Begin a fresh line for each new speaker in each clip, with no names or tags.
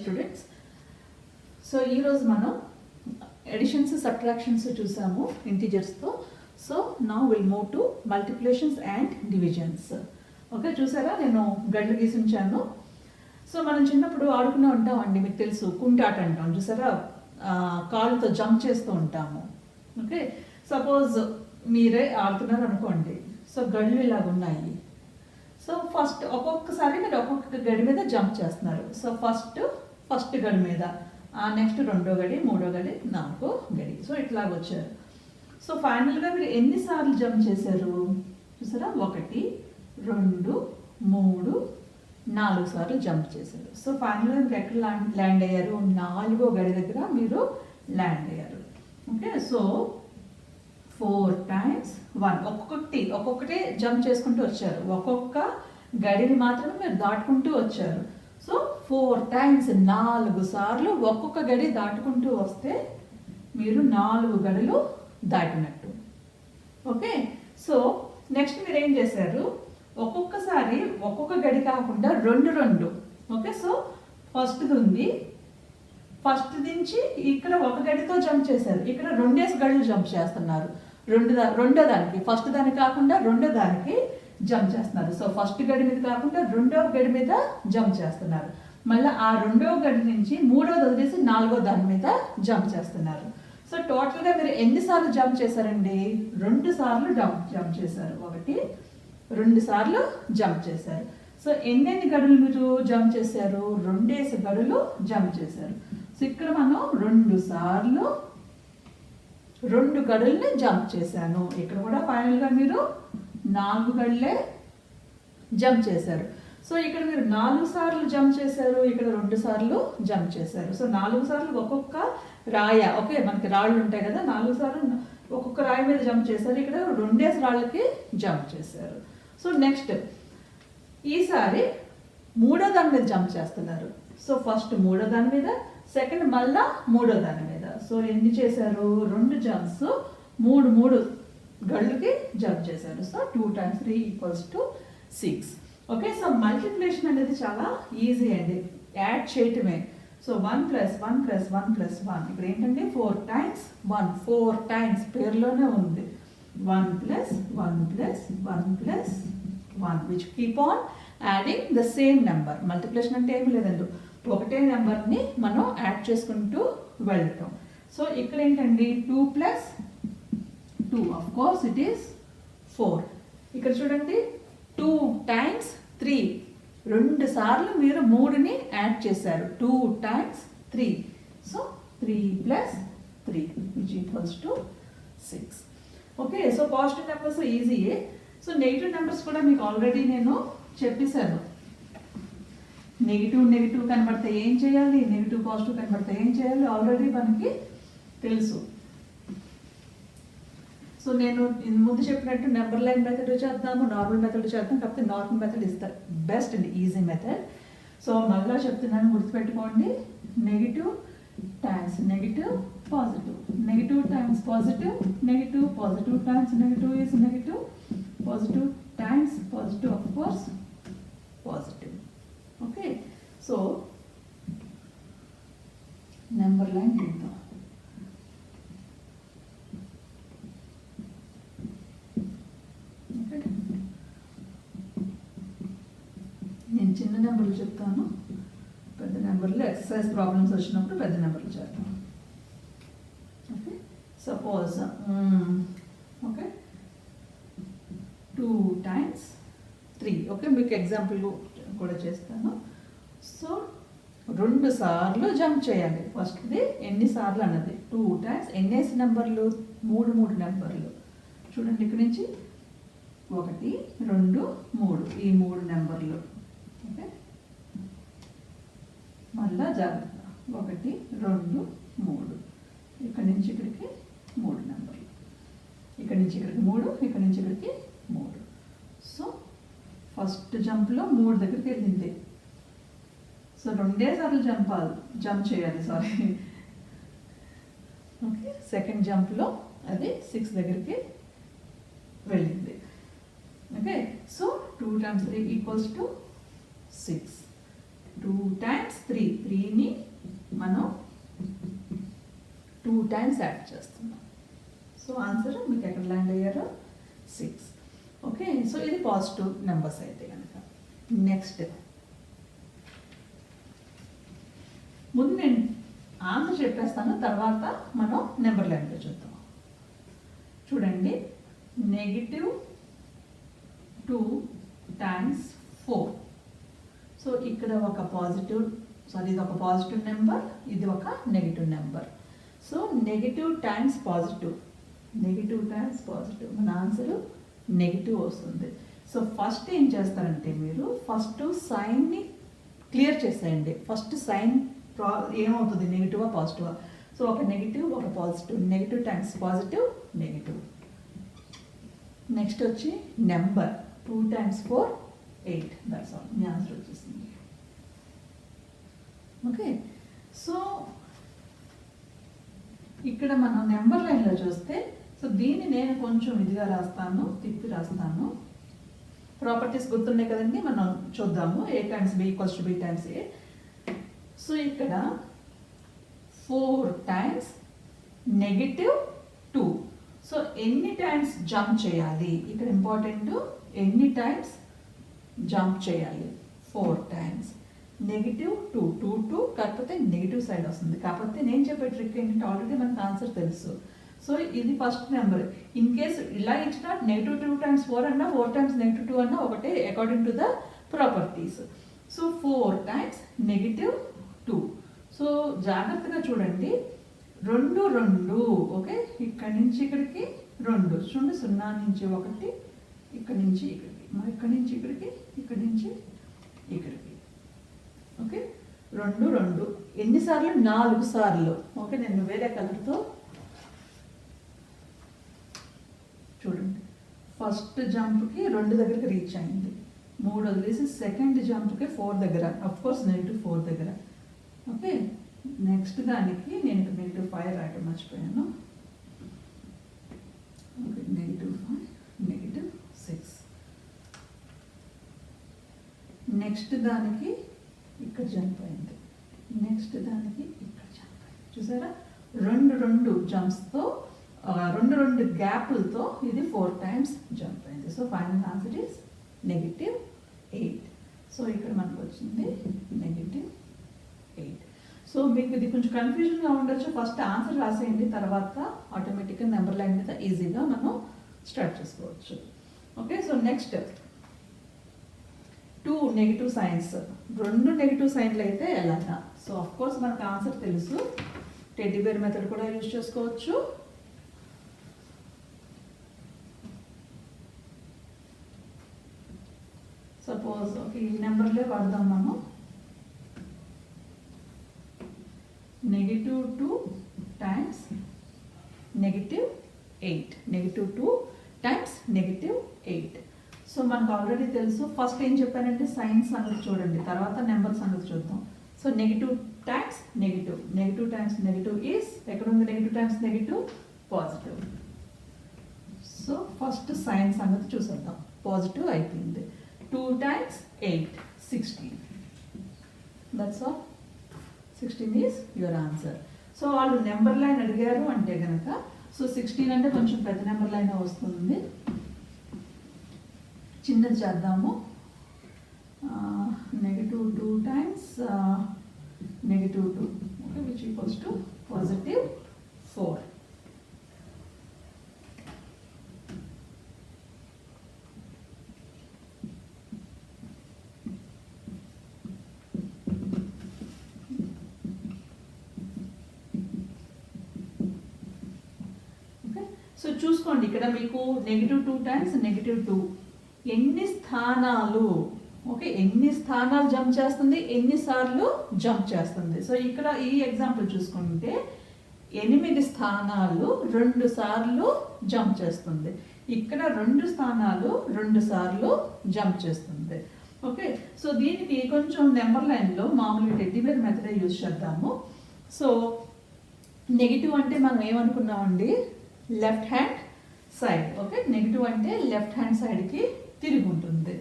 Students, so ఈరోజు మనం additions subtractions చూసాము ఇంటీజర్స్తో. So now will move to multiplications and divisions. Okay, చూసారా నేను గడ్లు గీసి ఉంచాను. సో మనం చిన్నప్పుడు ఆడుకునే ఉంటామండి, మీకు తెలుసు కుంటాట అంటాం చూసారా, కాళ్ళతో జంప్ చేస్తూ ఉంటాము. ఓకే, సపోజ్ మీరే ఆడుతున్నారు అనుకోండి. సో గళ్ళు ఇలాగ ఉన్నాయి. సో ఫస్ట్ ఒక్కొక్కసారి మీరు ఒక్కొక్క గడి మీద జంప్ చేస్తున్నారు. సో ఫస్ట్ గడి మీద, నెక్స్ట్ రెండో గడి, మూడో గడి, నాలుగో గడి. సో ఇట్లాగ వచ్చారు. సో ఫైనల్గా మీరు ఎన్నిసార్లు జంప్ చేశారు చూసారా? 1 2 3 4 సార్లు జంప్ చేశారు. సో ఫైనల్గా మీరు ఎక్కడ ల్యాండ్ అయ్యారు? 4వ గడి దగ్గర మీరు ల్యాండ్ అయ్యారు. ఓకే, సో 4 times 1, ఒక్కొక్కటి జంప్ చేసుకుంటూ వచ్చారు. ఒక్కొక్క గడిని మాత్రమే మీరు దాటుకుంటూ వచ్చారు. సో 4 times 4 సార్లు ఒక్కొక్క గడి దాటుకుంటూ వస్తే మీరు 4 గడులు దాటినట్టు. ఓకే, సో నెక్స్ట్ మీరు ఏం చేశారు? ఒక్కొక్కసారి ఒక్కొక్క గడి కాకుండా రెండు. ఓకే, సో ఫస్ట్ నుంచి ఇక్కడ ఒక గడితో జంప్ చేశారు. ఇక్కడ 2 గడులు జంప్ చేస్తున్నారు. రెండో దానికి, ఫస్ట్ దానికి కాకుండా రెండో దానికి జంప్ చేస్తున్నారు. సో ఫస్ట్ గడి మీద కాకుండా రెండవ గడి మీద జంప్ చేస్తున్నారు. మళ్ళీ ఆ రెండవ గడి నుంచి మూడోది వదిలేసి 4వ దాని మీద జంప్ చేస్తున్నారు. సో టోటల్గా మీరు ఎన్నిసార్లు జంప్ చేశారండి? 2 సార్లు జంప్ చేశారు. 1 2 సార్లు జంప్ చేశారు. సో ఎన్ని గడులు మీరు జంప్ చేశారు? 2 గడులు జంప్ చేశారు. సో ఇక్కడ మనం 2 సార్లు 2 గడుల్ని జంప్ చేశాను. ఇక్కడ కూడా ఫైనల్గా మీరు 4 గడులే జంప్ చేశారు. సో ఇక్కడ మీరు 4 సార్లు జంప్ చేశారు, ఇక్కడ 2 సార్లు జంప్ చేశారు. సో 4 సార్లు ఒక్కొక్క రాయ, ఓకే మనకి రాళ్ళు ఉంటాయి కదా, 4 సార్లు ఒక్కొక్క రాయి మీద జంప్ చేశారు. ఇక్కడ 2 రాళ్ళకి జంప్ చేశారు. సో నెక్స్ట్ ఈసారి 3వ దాని మీద జంప్ చేస్తున్నారు. సో ఫస్ట్ 3వ దాని మీద, సెకండ్ మళ్ళా 3వ దాని మీద. సో ఎన్ని చేశారు? 2 జంప్స్, 3 గళ్ళకి జంప్ చేశారు. So 2 times 3 = 6. Okay, so multiplication అనేది చాలా ఈజీ అండి, యాడ్ చేయటమే. సో 1 + 1 + 1 + 1 ఇక్కడ ఏంటంటే 4 times 1, 4 times పేరులోనే ఉంది. 1 + 1 + 1 + 1 which keep on adding the same number. Multiplication అంటే ఏమి లేదండి, ఒకటే నెంబర్ని మనం యాడ్ చేసుకుంటూ వెళ్తాం. సో ఇక్కడ ఏంటండి 2 + 2 of course it is 4. ఇక్కడ చూడండి 2 times 3, 2 సార్లు మీరు 3ని యాడ్ చేశారు. 2 times 3, so 3 + 3 which = 6. Okay, so positive numbers ఈజీయే. సో నెగిటివ్ నెంబర్స్ కూడా మీకు ఆల్రెడీ నేను చెప్పేశాను. నెగిటివ్ కనబడితే ఏం చేయాలి, నెగిటివ్ పాజిటివ్ కనబడితే ఏం చేయాలి ఆల్రెడీ మనకి తెలుసు. సో నేను ముందు చెప్పినట్టు నెంబర్ లైన్ మెథడ్ చేద్దాము, నార్మల్ మెథడ్ చేద్దాం. కాకపోతే normal method is the best and easy method. So మళ్ళీ చెప్తున్నాను, గుర్తుపెట్టుకోండి. Negative times negative, positive, negative times positive, negative, positive times negative is negative, positive times positive of course positive. Okay, so number line చూద్దాం. నేను చిన్న నెంబర్లు చెప్తాను, పెద్ద నెంబర్లు ఎక్సర్సైజ్ ప్రాబ్లమ్స్ వచ్చినప్పుడు పెద్ద నెంబర్లు చేద్దాం. Okay, suppose okay 2 times 3. Okay, మీకు ఎగ్జాంపుల్ కూడా చేస్తాను. సో 2 సార్లు జంప్ చేయాలి. ఫస్ట్ది ఎన్నిసార్లు అన్నది 2 times ఎన్నేసి నెంబర్లు? 3 నెంబర్లు. చూడండి ఇక్కడ నుంచి 1 2 3, ఈ 3 నెంబర్లు. ఓకే, మళ్ళా జాగ్రత్త 1 2 3, ఇక్కడ నుంచి ఇక్కడికి 3 నెంబర్లు, ఇక్కడ నుంచి ఇక్కడికి 3, ఇక్కడ నుంచి ఇక్కడికి 3. సో ఫస్ట్ జంప్లో 3 దగ్గరికి వెళ్ళింది. సో 2 సార్లు జంప్ చేయాలి, సారీ. ఓకే, సెకండ్ జంప్లో అది 6 దగ్గరికి వెళ్ళింది. Okay, so 2 times 3 = 6. 2 times 3, 3ని మనం 2 times యాడ్ చేస్తున్నాం. సో ఆన్సర్ మీకు ఎక్కడ ల్యాండ్ అయ్యారో 6. ఓకే, సో ఇది పాజిటివ్ నెంబర్స్ అయితే కనుక. నెక్స్ట్ ముందు నేను ఆన్సర్ చెప్పేస్తాను, తర్వాత మనం నెంబర్ లైన్లో చూద్దాం. చూడండి, -2 times 4. సో ఇక్కడ ఒక పాజిటివ్, ఇది ఒక పాజిటివ్ నెంబర్, ఇది ఒక negative number. So negative times positive, మన ఆన్సర్ నెగిటివ్ వస్తుంది. సో ఫస్ట్ ఏం చేస్తారంటే మీరు ఫస్ట్ సైన్ని క్లియర్ చేసేయండి. ఫస్ట్ సైన్ ఏమవుతుంది, నెగిటివా పాజిటివా. సో ఒక నెగిటివ్ ఒక positive, negative times positive negative. Next వచ్చి నెంబర్ 2 times 4, 8. దట్స్ ఆల్, మీ ఆన్సర్ వచ్చేసింది. ఓకే, సో ఇక్కడ మనం నెంబర్ లైన్లో చూస్తే, సో దీన్ని నేను కొంచెం ఇదిగా రాస్తాను, తిప్పి రాస్తాను. ప్రాపర్టీస్ గుర్తున్నాయి కదండి, మనం చూద్దాము. A times B = B times A. So ఇక్కడ 4 times -2. సో ఎన్ని టైమ్స్ జంప్ చేయాలి, ఇక్కడ ఇంపార్టెంట్, ఎన్ని టైమ్స్ జంప్ చేయాలి. 4 times -2, కాకపోతే నెగిటివ్ సైడ్ వస్తుంది. కాకపోతే నేను చెప్పే ట్రిక్ ఏంటంటే ఆల్రెడీ మనకు ఆన్సర్ తెలుసు. సో ఇది ఫస్ట్ నెంబర్. ఇన్ కేస్ ఇలా ఇచ్చిన -2 times 4 అన్నా 4 times -2 అన్నా ఒకటే, according to the properties. So 4 times -2. So జాగ్రత్తగా చూడండి, 2 2. ఓకే, ఇక్కడి నుంచి ఇక్కడికి 2. చూడండి, 0 నుంచి 1, ఇక్కడి నుంచి ఇక్కడికి, మరి ఇక్కడి నుంచి ఇక్కడికి, ఇక్కడి నుంచి ఇక్కడికి. ఓకే, 2 2. ఎన్నిసార్లు, 4 సార్లు. ఓకే, నేను వేరే కలర్తో చూడండి. ఫస్ట్ జంప్కి 2 దగ్గరికి రీచ్ అయింది, 3 వదిలేసి సెకండ్ జంప్కి 4 దగ్గర, అఫ్కోర్స్ -4 దగ్గర. ఓకే, నెక్స్ట్ దానికి నేను -5 రాయటం మర్చిపోయాను. ఓకే, -5, -6. నెక్స్ట్ దానికి ఇక్కడ జంప్ అయింది, నెక్స్ట్ దానికి ఇక్కడ జంప్ అయింది. చూసారా, 2 2 జంప్స్తో, 2 2 గ్యాపులతో ఇది 4 times జంప్ అయింది. So final answer is -8. So ఇక్కడ మనకు వచ్చింది -8. సో మీకు ఇది కొంచెం కన్ఫ్యూజన్గా ఉండొచ్చు. ఫస్ట్ ఆన్సర్ రాసేయండి, తర్వాత ఆటోమేటిక్గా నెంబర్ లైన్ మీద ఈజీగా మనం స్టార్ట్ చేసుకోవచ్చు. Okay, so next 2 negative signs. 2 negative సైన్లు అయితే ఎలాగా. సో అఫ్కోర్స్ మనకు ఆన్సర్ తెలుసు, టెడ్డీ బేర్ మెథడ్ కూడా యూజ్ చేసుకోవచ్చు. సపోజ్ ఓకే, ఈ నెంబర్లే వాడదాం మనం. -2 times -8. -2 times -8. సో మనకు ఆల్రెడీ తెలుసు. ఫస్ట్ ఏం చెప్పానంటే సైన్స్ సంగతి చూడండి, తర్వాత నెంబర్ సంగతి చూద్దాం. So -2 times -2 times negative is, ఎక్కడ ఉంది negative times negative, positive. So first science సంగతి చూసేద్దాం. పాజిటివ్ అయిపోయింది. 2 times 8, 16. That's all. 16 is your answer. So వాళ్ళు నెంబర్ లైన్ అడిగారు అంటే కనుక, సో 16 అంటే కొంచెం పెద్ద నెంబర్ లైన్ వస్తుంది. చిన్నది చేద్దాము. -2 times -2, okay, which equals to +4. So చూసుకోండి, ఇక్కడ మీకు -2 times -2 ఎన్ని స్థానాలు, ఓకే, ఎన్ని స్థానాలు జంప్ చేస్తుంది, ఎన్నిసార్లు జంప్ చేస్తుంది. సో ఇక్కడ ఈ ఎగ్జాంపుల్ చూసుకుంటే 8 స్థానాలు 2 సార్లు జంప్ చేస్తుంది. ఇక్కడ 2 స్థానాలు 2 సార్లు జంప్ చేస్తుంది. ఓకే, సో దీనికి కొంచెం నెంబర్ లైన్లో మామూలుగా టెడ్డీ బేర్ మెథడ్ యూజ్ చేద్దాము. సో నెగిటివ్ అంటే మనం ఏమనుకున్నామండి, left hand side. Okay, negative అంటే లెఫ్ట్ హ్యాండ్ సైడ్కి తిరిగి ఉంటుంది.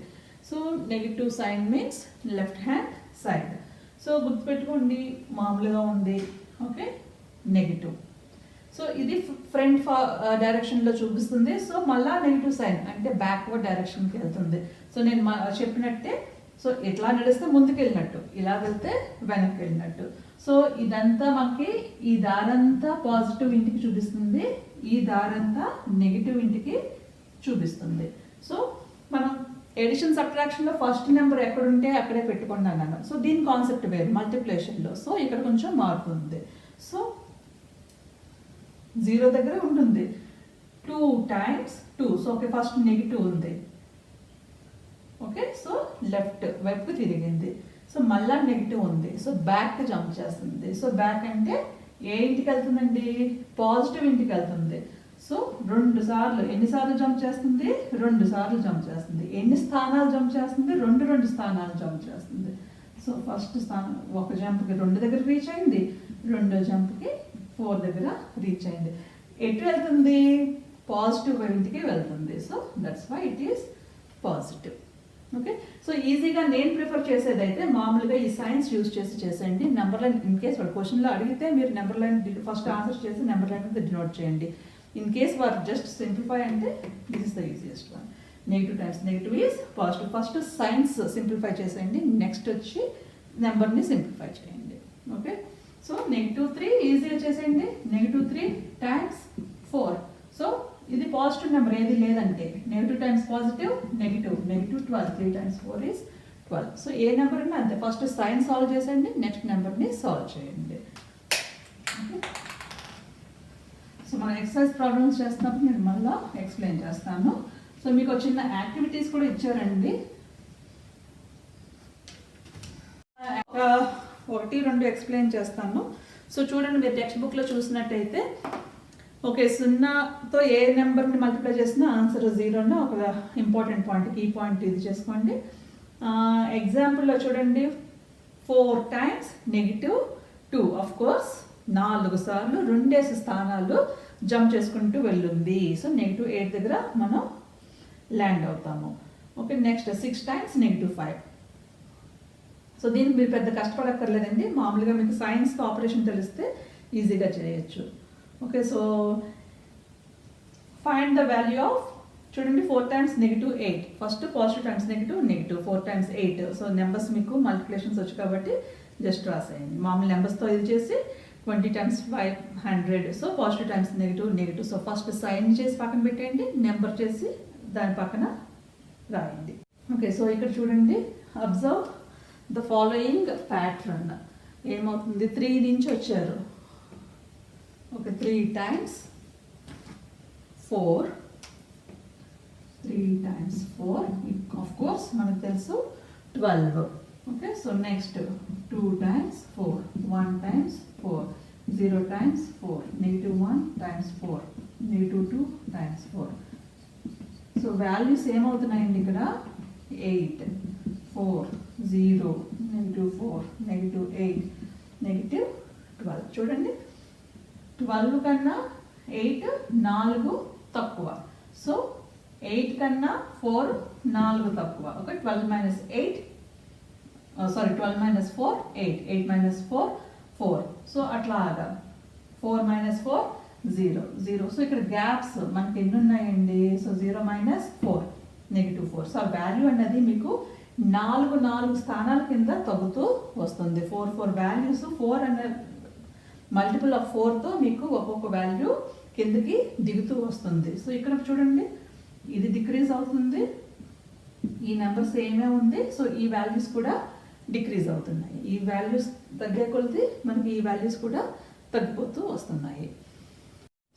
So negative sign means left hand side. So గుర్తుపెట్టుకోండి, మామూలుగా ఉంది. Okay, negative. సో ఇది ఫ్రంట్ డైరెక్షన్లో చూపిస్తుంది. సో మళ్ళా నెగిటివ్ సైన్ అంటే బ్యాక్వర్డ్ డైరెక్షన్కి వెళ్తుంది. సో నేను చెప్పినట్టే, సో ఇట్లా నడిస్తే ముందుకు వెళ్ళినట్టు, ఇలా వెళ్తే వెనక్కి వెళ్ళినట్టు. సో ఇదంతా మనకి ఈ దారంతా పాజిటివ్ ఇంటికి చూపిస్తుంది, ఈ దారంతా నెగిటివ్ ఇంటికి చూపిస్తుంది. సో మనం ఎడిషన్ సబ్ట్రాక్షన్లో ఫస్ట్ నెంబర్ ఎక్కడుంటే అక్కడే పెట్టుకోండి అన్నాను. సో దీని కాన్సెప్ట్ వేరు మల్టిప్లికేషన్లో. సో ఇక్కడ కొంచెం మారుతుంది. సో 0 దగ్గర ఉంటుంది 2 times 2. So okay, first negative ఉంది. ఓకే, సో లెఫ్ట్ వైపుకి తిరిగింది. సో మళ్ళా నెగిటివ్ ఉంది. సో బ్యాక్ జంప్ చేస్తుంది. సో బ్యాక్ అంటే ఏ ఇంటికి వెళ్తుందండి? పాజిటివ్ ఇంటికి వెళ్తుంది. సో 2 సార్లు, ఎన్నిసార్లు జంప్ చేస్తుంది? 2 సార్లు జంప్ చేస్తుంది. ఎన్ని స్థానాలు జంప్ చేస్తుంది? 2 స్థానాలు జంప్ చేస్తుంది. సో ఫస్ట్ స్థానం ఒక జంప్కి 2 దగ్గర రీచ్ అయింది, రెండో జంప్కి 4 దగ్గర రీచ్ అయింది. ఎటు వెళ్తుంది? పాజిటివ్ ఇంటికి వెళ్తుంది. So that's why it is positive. Okay, so ఈజీగా నేను ప్రిఫర్ చేసేదైతే మామూలుగా ఈ సైన్స్ యూజ్ చేసి చేసేయండి. నెంబర్ లైన్ ఇన్ కేస్ వాడు క్వశ్చన్లో అడిగితే మీరు నెంబర్ లైన్ ఫస్ట్ ఆన్సర్ చేసి నెంబర్ లైన్ మీద డినోట్ చేయండి. ఇన్ కేస్ వారు జస్ట్ సింప్లిఫై అంటే this is the easiest one. Negative times negative is positive. First science simplify చేసేయండి, నెక్స్ట్ వచ్చి నెంబర్ని సింప్లిఫై చేయండి. ఓకే, సో -3 ఈజీగా చేసేయండి. -3 times 4. సో ఇది పాజిటివ్ నెంబర్ ఏది లేదంటే negative times positive, negative 12. 3 times 4 is 12. So A number అయినా అంతే, ఫస్ట్ సైన్ సాల్వ్ చేసేయండి, నెక్స్ట్ నెంబర్ని సాల్వ్ చేయండి. సో మన ఎక్సర్సైజ్ ప్రాబ్లమ్స్ చేస్తున్నప్పుడు నేను మళ్ళీ ఎక్స్ప్లెయిన్ చేస్తాను. సో మీకు చిన్న యాక్టివిటీస్ కూడా ఇచ్చారండి. 1-2 ఎక్స్ప్లెయిన్ చేస్తాను. సో చూడండి, మీరు టెక్స్ట్ బుక్లో చూసినట్టయితే ఓకే, 0తో ఏ నెంబర్ని మల్టిప్లై చేసినా ఆన్సర్ 0 ఒక ఇంపార్టెంట్ పాయింట్, కీ పాయింట్ ఇది చేసుకోండి. ఎగ్జాంపుల్లో చూడండి, 4 times -2. ఆఫ్ కోర్స్ 4 సార్లు 2 స్థానాలు జంప్ చేసుకుంటూ వెళ్ళింది. సో -8 దగ్గర మనం ల్యాండ్ అవుతాము. Okay, next 6 times -5. సో దీనికి మీరు పెద్ద కష్టపడక్కర్లేదండి, మామూలుగా మీకు సైన్స్ ఆపరేషన్ తెలిస్తే ఈజీగా చేయొచ్చు. Okay, so find the value of, చూడండి 4 times -8. First positive times negative 4 times 8. So numbers మీకు మల్టిప్లికేషన్స్ వచ్చు కాబట్టి జస్ట్ రాసేయండి. మామూలు నెంబర్స్తో ఇది చేసి 20 times 500. So positive times negative. So first sign చేసి పక్కన పెట్టేయండి, నెంబర్ చేసి దాని పక్కన రాయండి. ఓకే, సో ఇక్కడ చూడండి, అబ్జర్వ్ ద ఫాలోయింగ్ ప్యాటర్న్. ఏమవుతుంది? 3 నుంచి వచ్చారు. Okay, 3 times 4. 3 times 4 of course మనకు తెలుసు 12. Okay, so next 2 times 4, 1 times 4, 0 times 4, -1 times 4, -2 times 4. So values ఏమవుతున్నాయండి ఇక్కడ? 8, 4, 0, -4, -8, -12. చూడండి, 12 కన్నా 8 4 తక్కువ. సో 8 కన్నా 4 4 తక్కువ. Okay, 12 minus 8, 8. 8 - 4 4. సో అట్లాగా 4 - 4 0. సో ఇక్కడ గ్యాప్స్ మనకి ఎన్ని ఉన్నాయండి? సో 0 - 4, -4. సో ఆ వాల్యూ అన్నది మీకు 4 స్థానాల కింద తగ్గుతూ వస్తుంది. 4 వాల్యూస్, 4 అనే మల్టిపుల్ ఆఫ్ 4తో మీకు ఒక్కొక్క వాల్యూ కిందకి దిగుతూ వస్తుంది. సో ఇక్కడ చూడండి, ఇది డిక్రీజ్ అవుతుంది, ఈ నెంబర్ సేమే ఉంది. సో ఈ వాల్యూస్ కూడా డిక్రీజ్ అవుతున్నాయి. ఈ వాల్యూస్ తగ్గే కొలిది మనకి ఈ వాల్యూస్ కూడా తగ్గిపోతూ వస్తున్నాయి.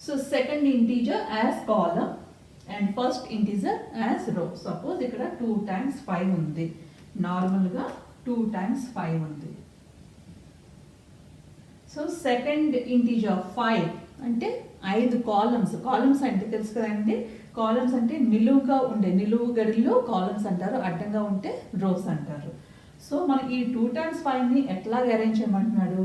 So second integer as column and first integer as రో. సపోజ్ ఇక్కడ 2 times 5 ఉంది, నార్మల్గా 2 times 5 ఉంది. సో సెకండ్ ఇంటీజర్ 5 అంటే 5 కాలమ్స్ అంటే తెలుసు కదండి. కాలమ్స్ అంటే నిలువుగా ఉండే, నిలువు గడిలో కాలమ్స్ అంటారు, అడ్డంగా ఉంటే రోస్ అంటారు. సో మనం ఈ 2 times 5ని ఎట్లా అరేంజ్ చేయమంటున్నాడు?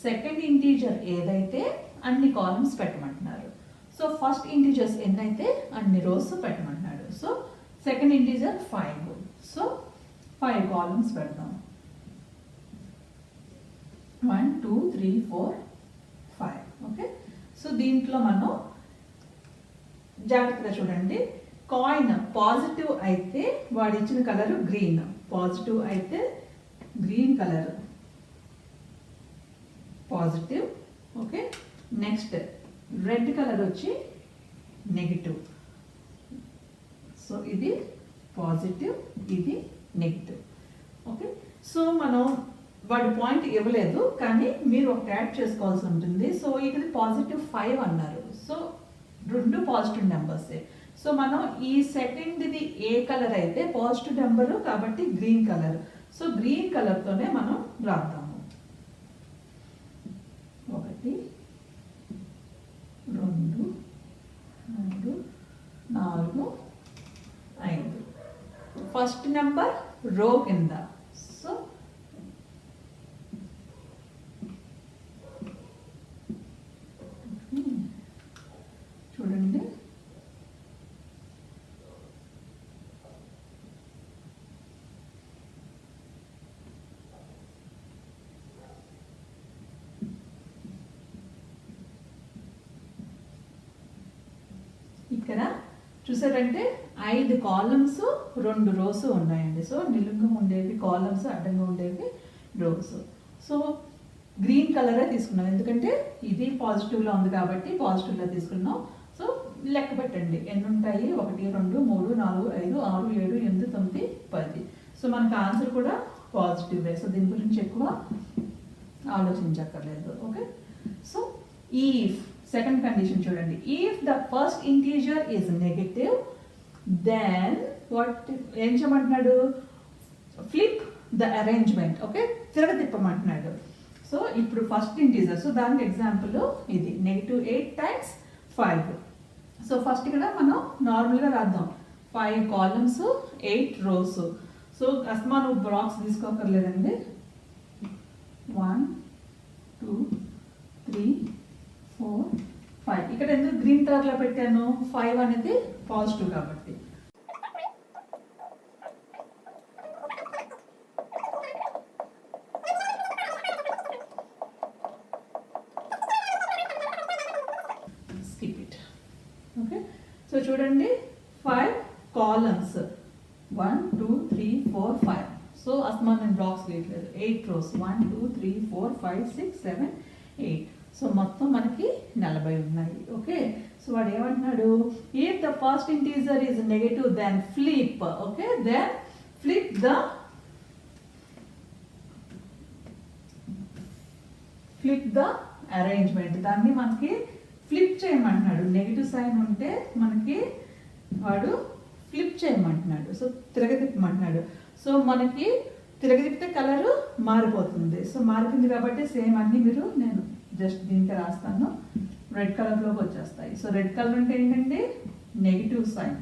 సెకండ్ ఇంటీజర్ ఏదైతే అన్ని కాలమ్స్ పెట్టమంటున్నారు. సో ఫస్ట్ ఇంటీజర్స్ ఎన్నైతే అన్ని రోస్ పెట్టమంటున్నాడు. So second integer 5. So 5 columns పెడదాం. 1 2 3 4 5. ఓకే, సో దీంట్లో మనం జాగ్రత్తగా చూడండి. కాయిన్ పాజిటివ్ అయితే వాడు ఇచ్చిన కలర్ గ్రీన్, పాజిటివ్ అయితే green colour positive. Okay, next red colour వచ్చి నెగిటివ్. సో ఇది పాజిటివ్, ఇది నెగిటివ్. ఓకే, సో మనం వాడి పాయింట్ ఇవ్వలేదు కానీ మీరు ఒక యాడ్ చేసుకోవాల్సి ఉంటుంది. సో ఇది +5 అన్నారు. సో రెండు పాజిటివ్ నెంబర్సే. సో మనం ఈ సెకండ్ది ఏ కలర్ అయితే పాజిటివ్ నెంబరు కాబట్టి గ్రీన్ కలర్. సో గ్రీన్ కలర్తోనే మనం రాద్దాము. 1 2 3 4 5. ఫస్ట్ నెంబర్ రో కింద. సో చూడండి, ఇక్కడ చూసారంటే 5 కాలమ్స్ 2 రోస్ ఉన్నాయండి. సో నిలువుగా ఉండేవి కాలమ్స్, అడ్డంగా ఉండేవి రోస్. సో గ్రీన్ కలరే తీసుకున్నాం ఎందుకంటే ఇది పాజిటివ్లో ఉంది కాబట్టి పాజిటివ్లో తీసుకున్నాం. సో లెక్క పెట్టండి ఎన్ని ఉంటాయి, 1 2 3 4 5 6 7 8 9 10. సో మనకు ఆన్సర్ కూడా పాజిటివ్. సో దీని గురించి ఎక్కువ ఆలోచించక్కర్లేదు. Okay, so if second condition చూడండి. If the first integer is negative then what ఏం చేయమంటున్నాడు, ఫ్లిప్ ద అరేంజ్మెంట్. ఓకే, తిరగతిప్పమంటున్నాడు. సో ఇప్పుడు ఫస్ట్ ఇంటీజర్, సో దానికి ఎగ్జాంపుల్ ఇది -8 times 5. సో ఫస్ట్ ఇక్కడ మనం నార్మల్గా రాద్దాం. 5 కాలమ్స్ 8 రోస్. సో అస్మా నువ్వు బాక్స్ తీసుకోకర్లేదండి. 1 2 3 4 5. ఇక్కడ ఎందుకు గ్రీన్ కలర్లో పెట్టాను, 5 అనేది పాజిటివ్ కాబట్టి. Skip it. ఓకే, సో చూడండి 5 కాలమ్స్ 1 2 3 4 5. సో అస్మా నేను బ్లాక్స్ వేయట్లేదు. 8 రోస్ 1 2 3 4 5 6 7 8. సో మొత్తం మనకి 40 ఉన్నాయి. ఓకే, సో వాడు ఏమంటున్నాడు, if the first integer is negative then flip. Okay, then flip the arrangement. దాన్ని మనకి ఫ్లిప్ చేయమంటున్నాడు. నెగిటివ్ సైన్ ఉంటే మనకి వాడు ఫ్లిప్ చేయమంటున్నాడు. సో తిరగతిప్పమంటున్నాడు. సో మనకి తిరగతిప్పితే కలరు మారిపోతుంది. సో మారిపోయింది కాబట్టి సేమ్ అన్ని మీరు నేను జస్ట్ దీనికి రాస్తాను. రెడ్ కలర్లోకి వచ్చేస్తాయి. సో రెడ్ కలర్ అంటే ఏంటంటే నెగిటివ్ సైన్.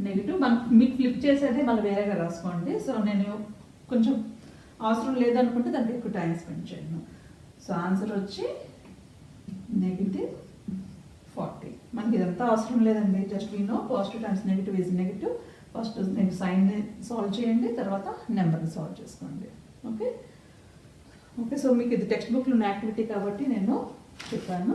నెగిటివ్ మీకు ఫ్లిప్ చేసేది మళ్ళీ వేరేగా రాసుకోండి. సో నేను కొంచెం అవసరం లేదనుకుంటే దానికి ఎక్కువ టైం స్పెండ్ చేయను. సో ఆన్సర్ వచ్చి -40. మనకి ఇదంతా అవసరం లేదండి. Just we know positive times negative is negative. First నేను సైన్ని సాల్వ్ చేయండి, తర్వాత నెంబర్ని సాల్వ్ చేసుకోండి. ఓకే ఓకే, సో మీకు ఇది టెక్స్ట్ బుక్లో ఉన్న యాక్టివిటీ కాబట్టి నేను చెప్పాను.